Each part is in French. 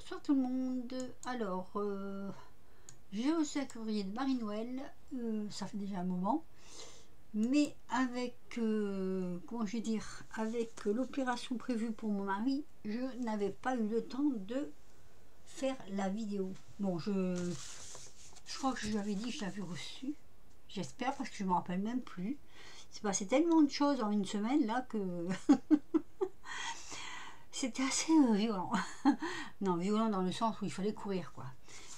Bonsoir tout le monde. Alors, j'ai reçu un courrier de Marie-Noël, ça fait déjà un moment, mais avec, comment je vais dire, avec l'opération prévue pour mon mari, je n'avais pas eu le temps de faire la vidéo. Bon, je crois que je lui avais dit que je l'avais reçu. J'espère parce que je ne me rappelle même plus. C'est passé tellement de choses en une semaine là que c'était assez violent. Non, violent dans le sens où il fallait courir, quoi.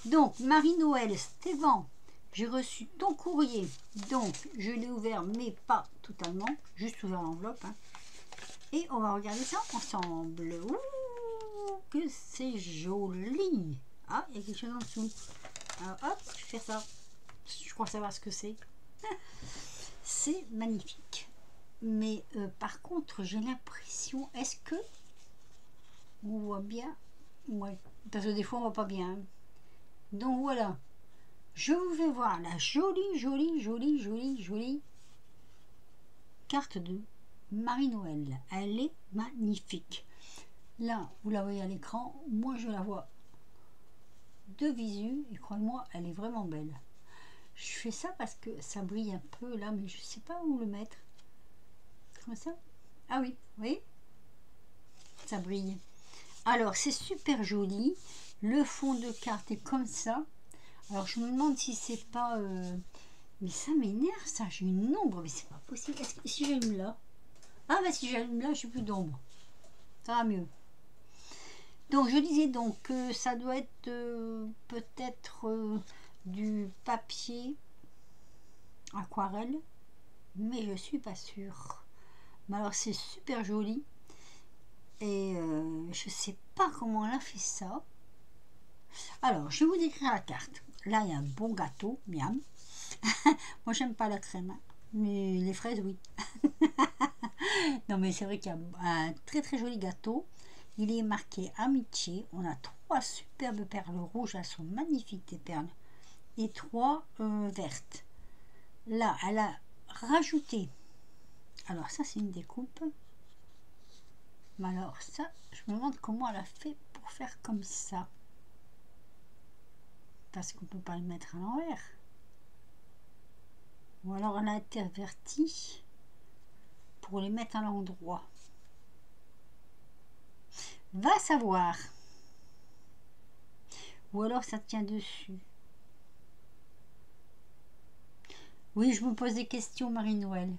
Donc, Marie-Noël, Stéphane, j'ai reçu ton courrier. Donc, je l'ai ouvert, mais pas totalement. Juste ouvert l'enveloppe. Hein. Et on va regarder ça ensemble. Ouh, que c'est joli. Ah, il y a quelque chose en dessous. Alors, hop, je vais faire ça. Je crois savoir ce que c'est. C'est magnifique. Mais par contre, j'ai l'impression... Est-ce que on voit bien? Ouais, parce que des fois, on voit pas bien. Donc voilà. Je vous fais voir la jolie carte de Marie-Noël. Elle est magnifique. Là, vous la voyez à l'écran. Moi, je la vois de visu. Et croyez-moi, elle est vraiment belle. Je fais ça parce que ça brille un peu là, mais je sais pas où le mettre. Comme ça. Ah oui, vous voyez? Ça brille. Alors, c'est super joli. Le fond de carte est comme ça. Alors, je me demande si c'est pas... Mais ça m'énerve, ça. J'ai une ombre, mais c'est pas possible. Est-ce que si j'allume là... Ah, bah si j'allume là, j'ai plus d'ombre. Ça va mieux. Donc, je disais donc que ça doit être peut-être du papier aquarelle, mais je suis pas sûre. Mais alors, c'est super joli. Et je sais pas comment elle a fait ça. Alors, je vais vous décrire la carte. Là, il y a un bon gâteau, miam. Moi, j'aime pas la crème, hein, mais les fraises, oui. Non, mais c'est vrai qu'il y a un très joli gâteau. Il est marqué Amitié. On a 3 superbes perles rouges. Elles sont magnifiques, des perles. Et 3 vertes. Là, elle a rajouté. Alors, ça, c'est une découpe. Mais alors, ça, je me demande comment elle a fait pour faire comme ça. Parce qu'on ne peut pas le mettre à l'envers. Ou alors elle a interverti pour les mettre à l'endroit. Va savoir. Ou alors ça tient dessus. Oui, je me pose des questions, Marie-Noël.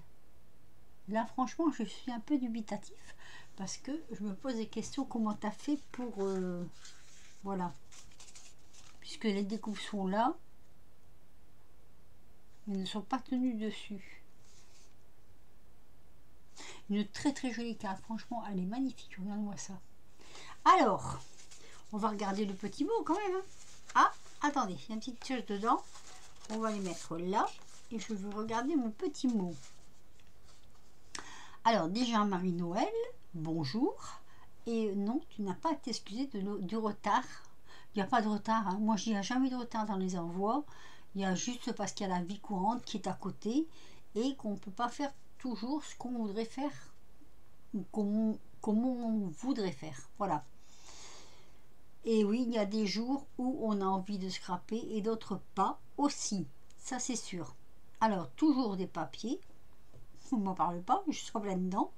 Là, franchement, je suis un peu dubitatif. Parce que je me pose des questions. Comment tu as fait pour... voilà. Puisque les découpes sont là. Mais ne sont pas tenues dessus. Une très jolie carte. Franchement, elle est magnifique. Regarde-moi ça. Alors, on va regarder le petit mot quand même. Hein. Ah, attendez, il y a une petite chose dedans. On va les mettre là. Et je veux regarder mon petit mot. Alors, déjà, Marie-Noël, bonjour. Et non, tu n'as pas à t'excuser du retard. Il n'y a pas de retard. Hein. Moi, il n'y a jamais de retard dans les envois. Il y a juste parce qu'il y a la vie courante qui est à côté. Et qu'on ne peut pas faire toujours ce qu'on voudrait faire. Ou comme on voudrait faire. Voilà. Et oui, il y a des jours où on a envie de scraper et d'autres pas aussi. Ça, c'est sûr. Alors, toujours des papiers. On ne m'en parle pas, je suis plein dedans.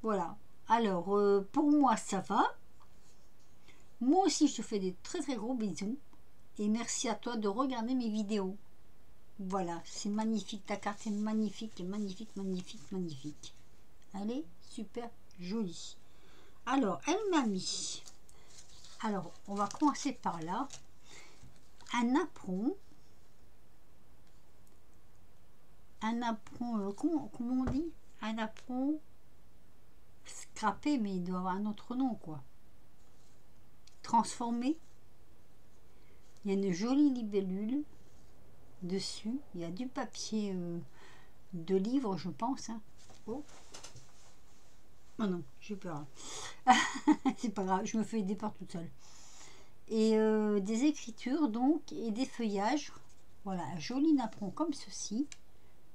Voilà. Alors, pour moi, ça va. Moi aussi, je te fais des très gros bisous. Et merci à toi de regarder mes vidéos. Voilà, c'est magnifique. Ta carte est magnifique, magnifique. Elle est super jolie. Alors, elle m'a mis... Alors, on va commencer par là. Un apron. Un apron, comment on dit? Un apron scrappé, mais il doit avoir un autre nom, quoi. Transformé. Il y a une jolie libellule dessus. Il y a du papier de livre, je pense. Hein. Oh. Oh non, j'ai peur. C'est pas grave, je me fais aider par toute seule. Et des écritures, donc, et des feuillages. Voilà, un joli napperon comme ceci.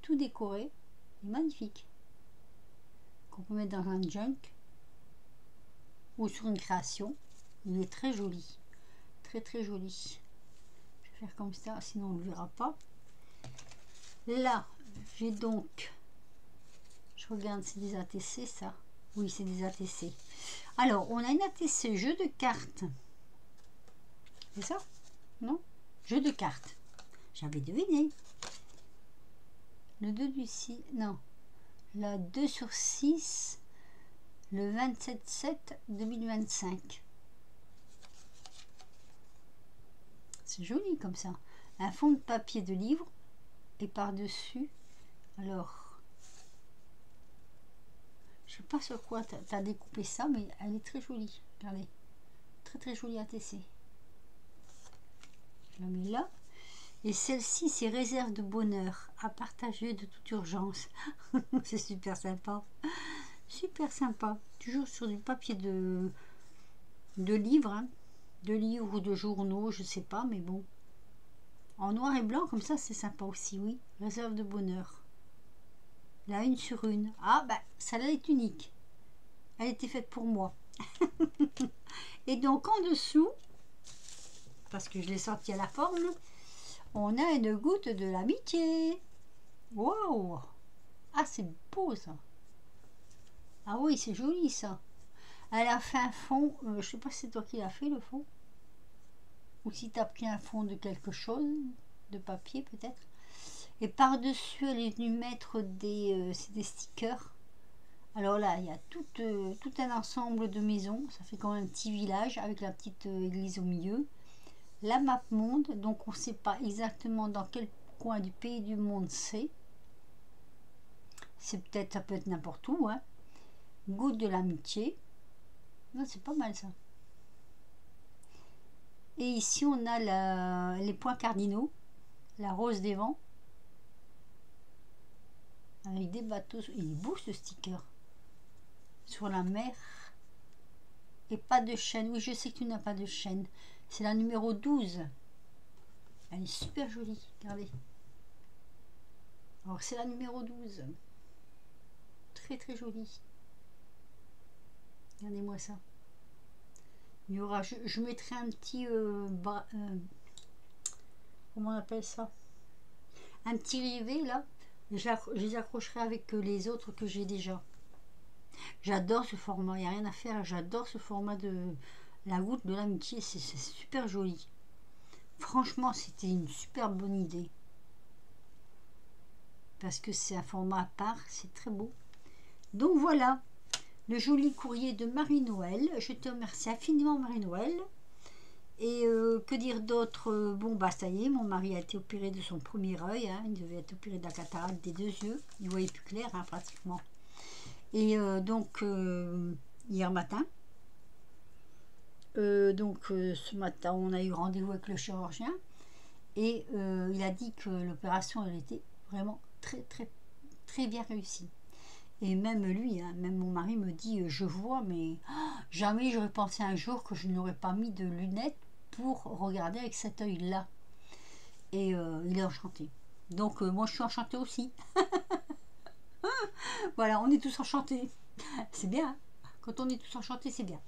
Tout décoré. Magnifique. Qu'on peut mettre dans un junk. Ou sur une création. Il est très joli. Très très joli. Je vais faire comme ça, sinon on ne le verra pas. Là, j'ai donc... Je regarde, c'est des ATC ça? Oui, c'est des ATC. Alors, on a une ATC jeu de cartes. C'est ça? Non? Jeu de cartes. J'avais deviné. Le 2 du 6... Non. La 2 sur 6... Le 27/7/2025. C'est joli comme ça. Un fond de papier de livre. Et par-dessus... Alors... Je sais pas sur quoi tu as découpé ça, mais elle est très jolie. Regardez. Très très jolie ATC. Je la mets là. Et celle-ci, c'est réserve de bonheur à partager de toute urgence. C'est super sympa. Super sympa. Toujours sur du papier de livres. Hein. De livres ou de journaux, je sais pas, mais bon. En noir et blanc, comme ça, c'est sympa aussi, oui. Réserve de bonheur. La 1 sur 1. Ah, bah, celle-là est unique. Elle était faite pour moi. Et donc, en dessous, parce que je l'ai sorti à la forme, on a une goutte de l'amitié. Wow! Ah, c'est beau, ça. Ah oui, c'est joli, ça. Elle a fait un fond. Je sais pas si c'est toi qui l'as fait, le fond. Ou si tu as pris un fond de quelque chose. De papier, peut-être. Et par-dessus, elle est venue mettre des stickers. Alors là, il y a tout un ensemble de maisons. Ça fait quand même un petit village avec la petite église au milieu. La map monde. Donc, on ne sait pas exactement dans quel coin du pays du monde c'est. Ça peut être n'importe où. Hein. Goutte de l'amitié. C'est pas mal ça. Et ici, on a les points cardinaux. La rose des vents. Avec des bateaux. Il est beau ce sticker. Sur la mer. Et pas de chaîne. Oui, je sais que tu n'as pas de chaîne. C'est la numéro 12. Elle est super jolie. Regardez. Alors, c'est la numéro 12. Très, très jolie. Regardez-moi ça. Il y aura, je mettrai un petit... comment on appelle ça? Un petit rivet, là. Je les accrocherai avec les autres que j'ai déjà. J'adore ce format, il n'y a rien à faire. J'adore ce format de la goutte de l'amitié, c'est super joli. Franchement, c'était une super bonne idée. Parce que c'est un format à part, c'est très beau. Donc voilà, le joli courrier de Marie-Noël. Je te remercie infiniment, Marie-Noël. Et que dire d'autre? Bon, bah ça y est, mon mari a été opéré de son premier œil. Hein. Il devait être opéré de la cataracte des 2 yeux. Il voyait plus clair, hein, pratiquement. Et donc, hier matin, ce matin, on a eu rendez-vous avec le chirurgien. Et il a dit que l'opération, elle était vraiment très, très, très bien réussie. Et même lui, hein, même mon mari me dit, je vois, mais jamais j'aurais pensé un jour que je n'aurais pas mis de lunettes pour regarder avec cet œil-là. Et il est enchanté. Donc moi, je suis enchantée aussi. Voilà, on est tous enchantés. C'est bien. Hein. Quand on est tous enchantés, c'est bien.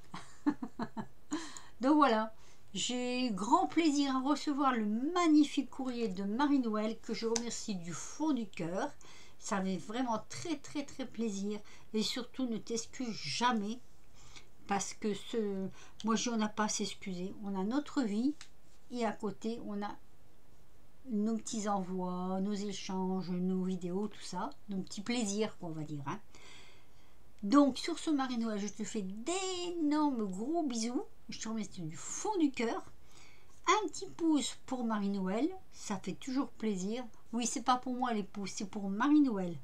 Donc voilà, j'ai eu grand plaisir à recevoir le magnifique courrier de Marie-Noël que je remercie du fond du cœur. Ça fait vraiment très très très plaisir. Et surtout, ne t'excuse jamais. Parce que moi, on n'a pas à s'excuser. On a notre vie. Et à côté, on a nos petits envois, nos échanges, nos vidéos, tout ça. Nos petits plaisirs, on va dire. Hein. Donc, sur ce Marie-Noël, je te fais d'énormes gros bisous. Je te remercie du fond du cœur. Un petit pouce pour Marie-Noël. Ça fait toujours plaisir. Oui, c'est pas pour moi les pouces, c'est pour Marie-Noël.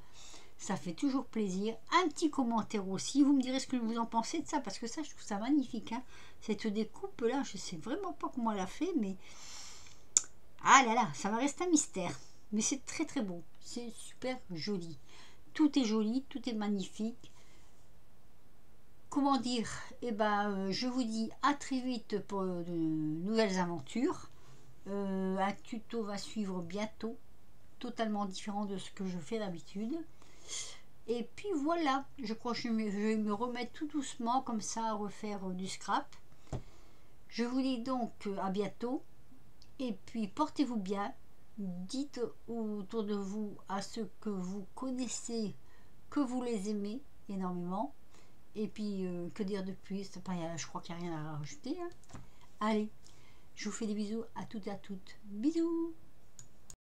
Ça fait toujours plaisir. Un petit commentaire aussi. Vous me direz ce que vous en pensez de ça. Parce que ça, je trouve ça magnifique. Hein. Cette découpe-là, je sais vraiment pas comment elle a fait. Mais... ah là là, ça va rester un mystère. Mais c'est très très beau. C'est super joli. Tout est joli, tout est magnifique. Comment dire? Eh ben, je vous dis à très vite pour de nouvelles aventures. Un tuto va suivre bientôt. Totalement différent de ce que je fais d'habitude. Et puis voilà, je crois que je vais me remettre tout doucement comme ça à refaire du scrap. Je vous dis donc à bientôt. Et puis portez-vous bien. Dites autour de vous à ceux que vous connaissez que vous les aimez énormément. Et puis que dire de plus? Je crois qu'il n'y a rien à rajouter, hein. Allez, je vous fais des bisous à toutes et à toutes. Bisous.